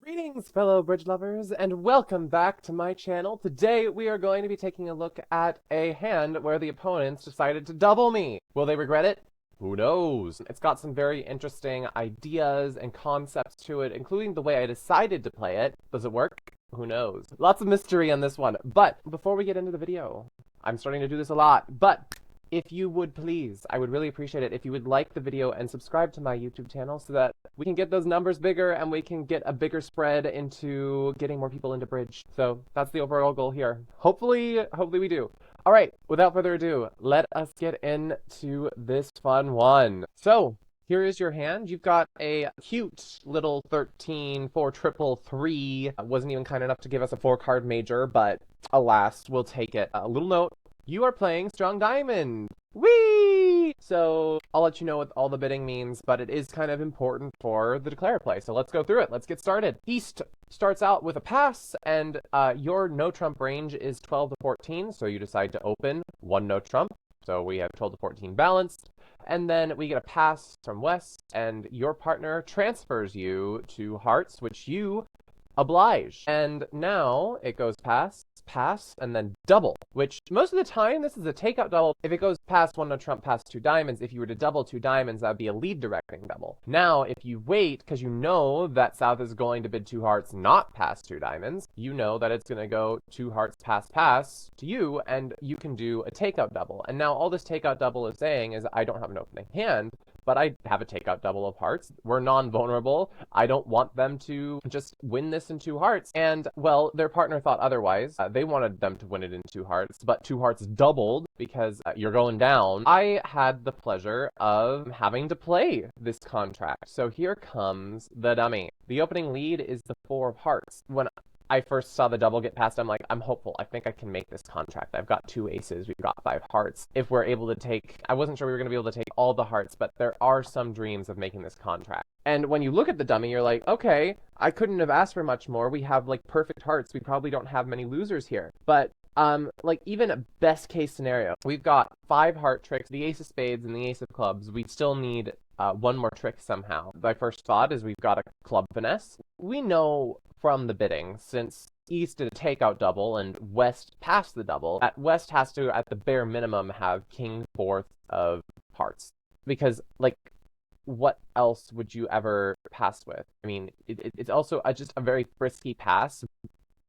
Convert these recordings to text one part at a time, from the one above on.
Greetings, fellow bridge lovers, and welcome back to my channel. Today, we are going to be taking a look at a hand where the opponents decided to double me. Will they regret it? Who knows? It's got some very interesting ideas and concepts to it, including the way I decided to play it. Does it work? Who knows? Lots of mystery on this one. But before we get into the video, I'm starting to do this a lot, but if you would please, I would really appreciate it if you would like the video and subscribe to my YouTube channel so that we can get those numbers bigger and we can get a bigger spread into getting more people into bridge. So that's the overall goal here. Hopefully we do. All right, without further ado, let us get into this fun one. So here is your hand. You've got a cute little 13, 4 triple 3. Wasn't even kind enough to give us a 4-card major, but alas, we'll take it. A little note. You are playing Strong Diamond! Whee! So, I'll let you know what all the bidding means, but it is kind of important for the declare play. So let's go through it. Let's get started. East starts out with a pass, and your no-trump range is 12 to 14, so you decide to open one no-trump. So we have 12 to 14 balanced. And then we get a pass from West, and your partner transfers you to Hearts, which you oblige. And now it goes pass, and then double, which most of the time this is a takeout double. If it goes past one no trump, past 2 diamonds, if you were to double 2 diamonds, that would be a lead directing double. Now, if you wait, because you know that South is going to bid 2 hearts not past 2 diamonds, you know that it's going to go 2 hearts pass to you, and you can do a takeout double. And now all this takeout double is saying is I don't have an opening hand, but I have a takeout double of hearts. We're non-vulnerable. I don't want them to just win this in 2 hearts. And, well, their partner thought otherwise. They wanted them to win it in 2 hearts, but 2 hearts doubled because you're going down. I had the pleasure of having to play this contract. So here comes the dummy. The opening lead is the 4 of hearts. When I first saw the double get passed, I'm like, I'm hopeful. I think I can make this contract. I've got 2 aces. We've got 5 hearts. If we're able to take, I wasn't sure we were going to be able to take all the hearts, but there are some dreams of making this contract. And when you look at the dummy, you're like, okay, I couldn't have asked for much more. We have like perfect hearts. We probably don't have many losers here. But like even a best case scenario, we've got 5 heart tricks, the ace of spades and the ace of clubs. We still need one more trick somehow. My first thought is we've got a club finesse. We know from the bidding, since East did a takeout double and West passed the double, that West has to, at the bare minimum, have king 4th of hearts. Because, like, what else would you ever pass with? I mean, it's also just a very frisky pass.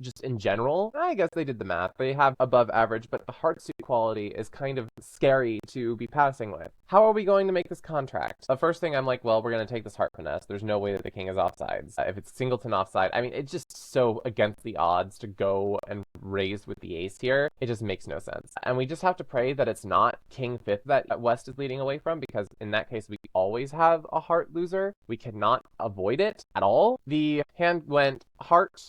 Just in general, I guess they did the math. They have above average, but the heart suit quality is kind of scary to be passing with. How are we going to make this contract? The first thing I'm like, well, we're going to take this heart finesse. There's no way that the king is offsides. If it's singleton offside, I mean, it's just so against the odds to go and raise with the ace here. It just makes no sense. And we just have to pray that it's not king 5th that West is leading away from, because in that case, we always have a heart loser. We cannot avoid it at all. The hand went heart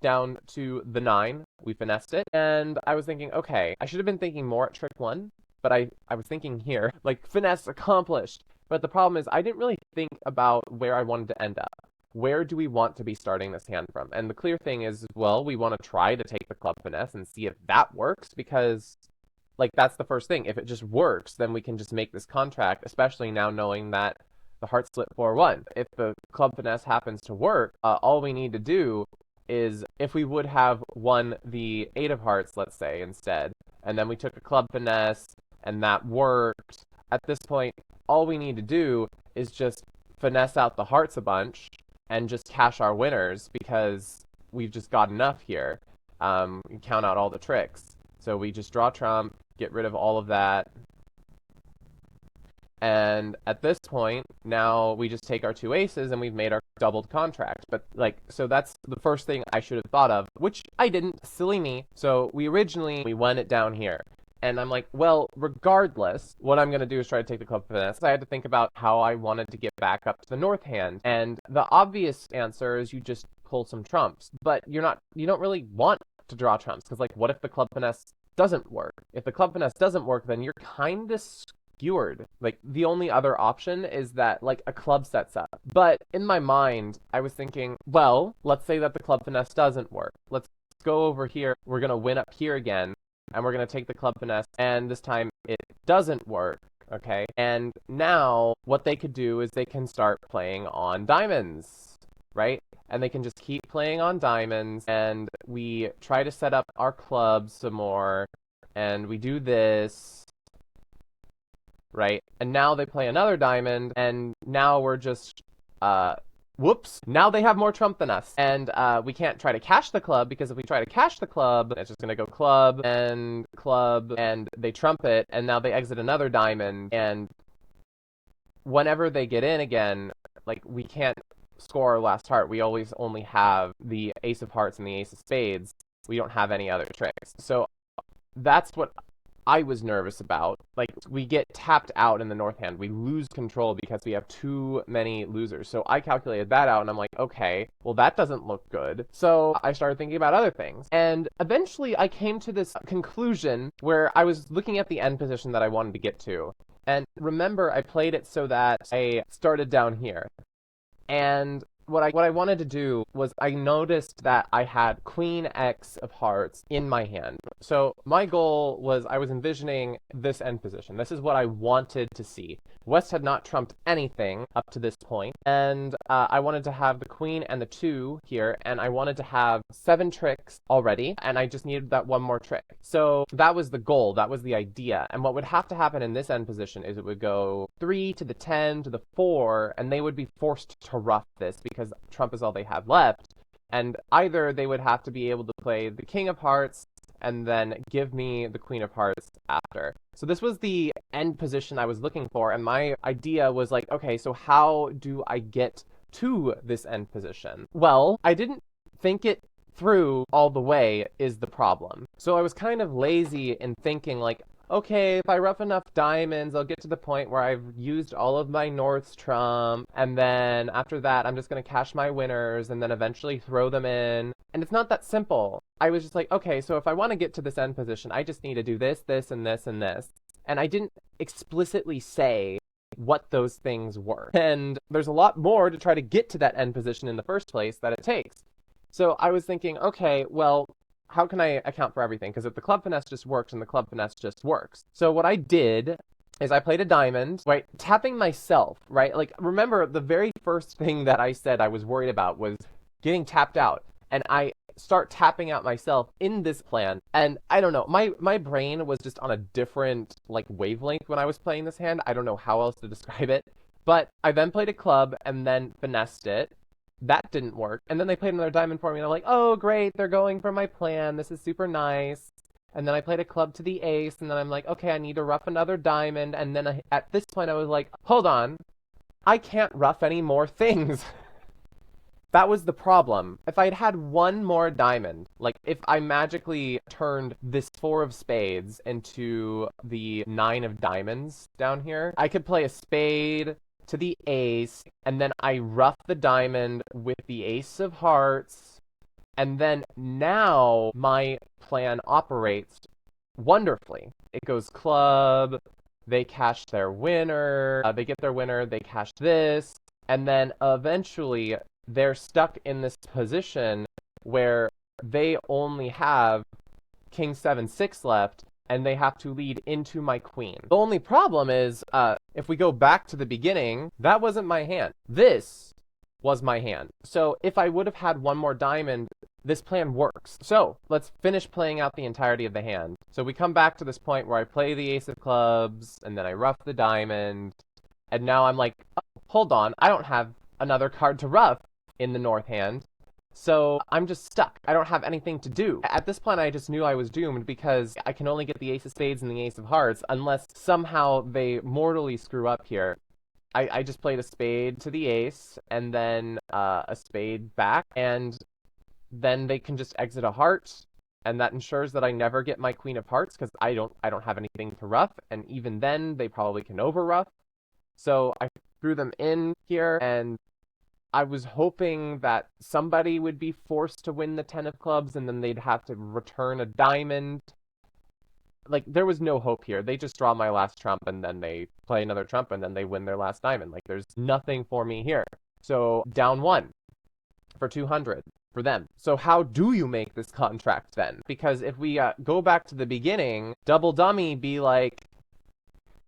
down to the 9. We finessed it, and I was thinking, okay, I should have been thinking more at trick 1, but I was thinking here, like, finesse accomplished. But the problem is I didn't really think about where I wanted to end up. Where do we want to be starting this hand from? And the clear thing is, well, we want to try to take the club finesse and see if that works, because, like, that's the first thing. If it just works, then we can just make this contract, especially now knowing that the heart split 4-1. If the club finesse happens to work, all we need to do is if we would have won the 8 of hearts, let's say, instead, and then we took a club finesse, and that worked, at this point, all we need to do is just finesse out the hearts a bunch, and just cash our winners, because we've just got enough here. Count out all the tricks. So we just draw trump, get rid of all of that, and at this point, now we just take our 2 aces and we've made our doubled contract. But, like, so that's the first thing I should have thought of, which I didn't. Silly me. So we went it down here. And I'm like, well, regardless, what I'm going to do is try to take the club finesse. I had to think about how I wanted to get back up to the north hand. And the obvious answer is you just pull some trumps. But you don't really want to draw trumps, because, like, what if the club finesse doesn't work? If the club finesse doesn't work, then you're kind of skewered. Like, the only other option is that, like, a club sets up. But in my mind, I was thinking, well, let's say that the club finesse doesn't work. Let's go over here. We're going to win up here again, and we're going to take the club finesse, and this time it doesn't work. Okay, and now what they could do is they can start playing on diamonds, right? and they can just keep playing on diamonds, and we try to set up our clubs some more, and we do this, right? And now they play another diamond, and now we're just, whoops, now they have more trump than us. And we can't try to cash the club, because if we try to cash the club, it's just gonna go club, and they trump it, and now they exit another diamond, and whenever they get in again, like, we can't score our last heart. We always only have the ace of hearts and the ace of spades. We don't have any other tricks. So that's what I was nervous about. Like, we get tapped out in the north hand. We lose control because we have too many losers. So I calculated that out, and I'm like, okay, well, that doesn't look good. So I started thinking about other things. And eventually I came to this conclusion where I was looking at the end position that I wanted to get to. And remember, I played it so that I started down here. And what I wanted to do was, I noticed that I had Queen X of hearts in my hand. So my goal was, I was envisioning this end position. This is what I wanted to see. West had not trumped anything up to this point, and I wanted to have the queen and the 2 here, and I wanted to have 7 tricks already, and I just needed that one more trick. So that was the goal, that was the idea. And what would have to happen in this end position is it would go 3 to the 10 to the 4, and they would be forced to ruff this because trump is all they have left. And either they would have to be able to play the king of hearts and then give me the queen of hearts after. So this was the end position I was looking for, and my idea was like, okay, so how do I get to this end position? Well, I didn't think it through all the way is the problem. So I was kind of lazy in thinking like, okay, if I rough enough diamonds, I'll get to the point where I've used all of my North's trump, and then after that, I'm just going to cash my winners, and then eventually throw them in. And it's not that simple. I was just like, okay, so if I want to get to this end position, I just need to do this, this, and this, and this. And I didn't explicitly say what those things were. And there's a lot more to try to get to that end position in the first place that it takes. So I was thinking, okay, well, how can I account for everything? Because if the club finesse just works, and the club finesse just works. So what I did is I played a diamond, right? Tapping myself, right? Like, remember, the very first thing that I said I was worried about was getting tapped out. And I start tapping out myself in this plan. And I don't know, my brain was just on a different, like, wavelength when I was playing this hand. I don't know how else to describe it. But I then played a club and then finessed it. That didn't work. And then they played another diamond for me, and I'm like, oh, great, they're going for my plan. This is super nice. And then I played a club to the ace, and then I'm like, okay, I need to rough another diamond. And then at this point, I was like, hold on, I can't rough any more things. That was the problem. If I'd had one more diamond, like if I magically turned this 4 of spades into the 9 of diamonds down here, I could play a spade to the ace, and then I rough the diamond with the ace of hearts, and then now my plan operates wonderfully. It goes club, they cash their winner, they get their winner, they cash this, and then eventually they're stuck in this position where they only have king 7-6 left, and they have to lead into my queen. The only problem is, if we go back to the beginning, that wasn't my hand. This was my hand. So if I would have had one more diamond, this plan works. So let's finish playing out the entirety of the hand. So we come back to this point where I play the ace of clubs, and then I rough the diamond, and now I'm like, oh, hold on, I don't have another card to rough in the north hand. So I'm just stuck. I don't have anything to do. At this point, I just knew I was doomed because I can only get the ace of spades and the ace of hearts unless somehow they mortally screw up here. I just played a spade to the ace and then a spade back, and then they can just exit a heart, and that ensures that I never get my queen of hearts because I don't have anything to rough, and even then they probably can over rough. So I threw them in here, and I was hoping that somebody would be forced to win the 10 of clubs, and then they'd have to return a diamond. Like, there was no hope here. They just draw my last trump, and then they play another trump, and then they win their last diamond. Like, there's nothing for me here. So, down 1 for 200 for them. So how do you make this contract then? Because if we go back to the beginning, Double Dummy be like,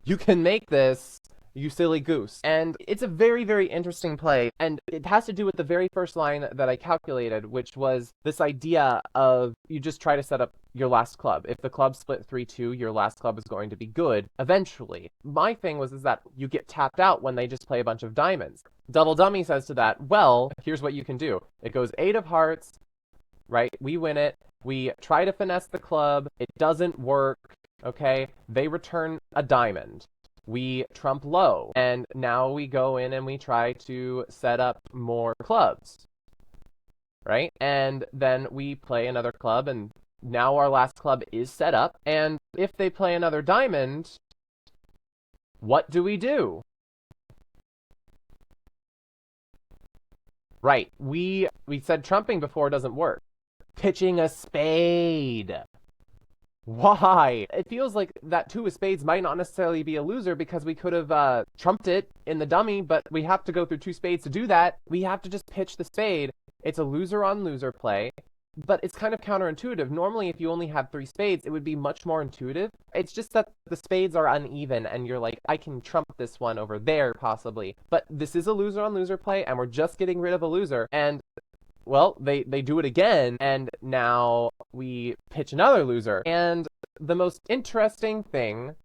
you can make this, you silly goose. And it's a very, very interesting play, and it has to do with the very first line that I calculated, which was this idea of you just try to set up your last club. If the club split 3-2, your last club is going to be good eventually. My thing was that you get tapped out when they just play a bunch of diamonds. Double Dummy says to that, well, here's what you can do. It goes 8 of hearts, right? We win it. We try to finesse the club. It doesn't work, okay? They return a diamond. We trump low, and now we go in and we try to set up more clubs, right? And then we play another club, and now our last club is set up, and if they play another diamond, what do? Right, we said trumping before doesn't work. Pitching a spade. Why? It feels like that 2 of spades might not necessarily be a loser because we could have trumped it in the dummy, but we have to go through 2 spades to do that. We have to just pitch the spade. It's a loser on loser play, but it's kind of counterintuitive. Normally, if you only had 3 spades, it would be much more intuitive. It's just that the spades are uneven, and you're like, I can trump this one over there, possibly. But this is a loser on loser play, and we're just getting rid of a loser, and well, they do it again, and now we pitch another loser. And the most interesting thing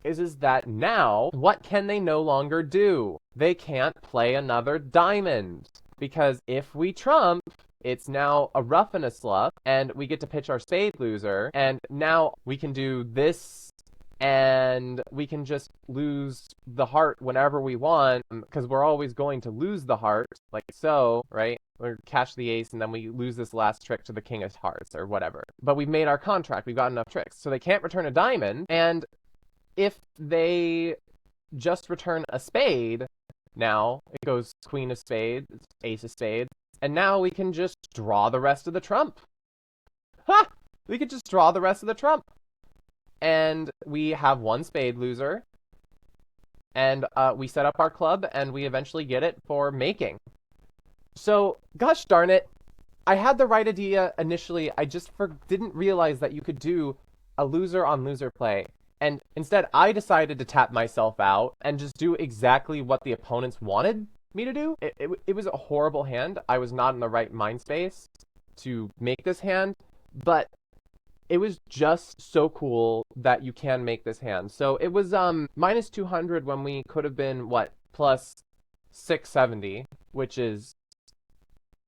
is that now, what can they no longer do? They can't play another diamond. Because if we trump, it's now a rough and a slough, and we get to pitch our spade loser, and now we can do this, and we can just lose the heart whenever we want, because we're always going to lose the heart, like so, right? Or catch the ace, and then we lose this last trick to the king of hearts, or whatever. But we've made our contract, we've got enough tricks. So they can't return a diamond, and if they just return a spade, now it goes queen of spades, ace of spades, and now we can just draw the rest of the trump. Ha! We could just draw the rest of the trump. And we have 1 spade loser, and we set up our club, and we eventually get it for making. So, gosh darn it, I had the right idea initially, I just didn't realize that you could do a loser on loser play. And instead, I decided to tap myself out and just do exactly what the opponents wanted me to do. It was a horrible hand. I was not in the right mind space to make this hand, but it was just so cool that you can make this hand. So it was minus 200 when we could have been, what, plus 670, which is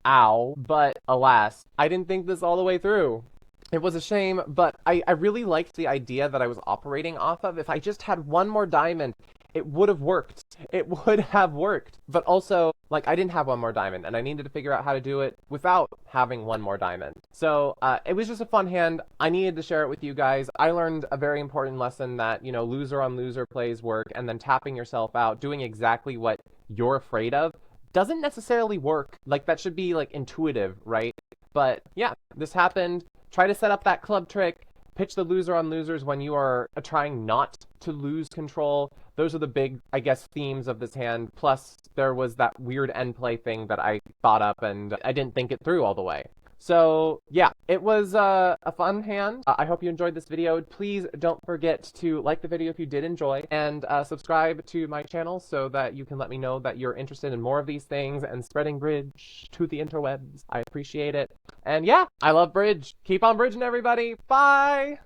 ow. But alas, I didn't think this all the way through. It was a shame, but I really liked the idea that I was operating off of. If I just had 1 more diamond, it would have worked. It would have worked. But also, like, I didn't have 1 more diamond, and I needed to figure out how to do it without having 1 more diamond. So it was just a fun hand. I needed to share it with you guys. I learned a very important lesson that, you know, loser on loser plays work, and then tapping yourself out, doing exactly what you're afraid of, doesn't necessarily work. Like, that should be, like, intuitive, right? But yeah, this happened. Try to set up that club trick. Pitch the loser on losers when you are trying not to lose control. Those are the big, I guess, themes of this hand. Plus, there was that weird end play thing that I thought up, and I didn't think it through all the way. So, yeah, it was a fun hand. I hope you enjoyed this video. Please don't forget to like the video if you did enjoy, and subscribe to my channel so that you can let me know that you're interested in more of these things and spreading bridge to the interwebs. I appreciate it. And yeah, I love bridge. Keep on bridging, everybody. Bye!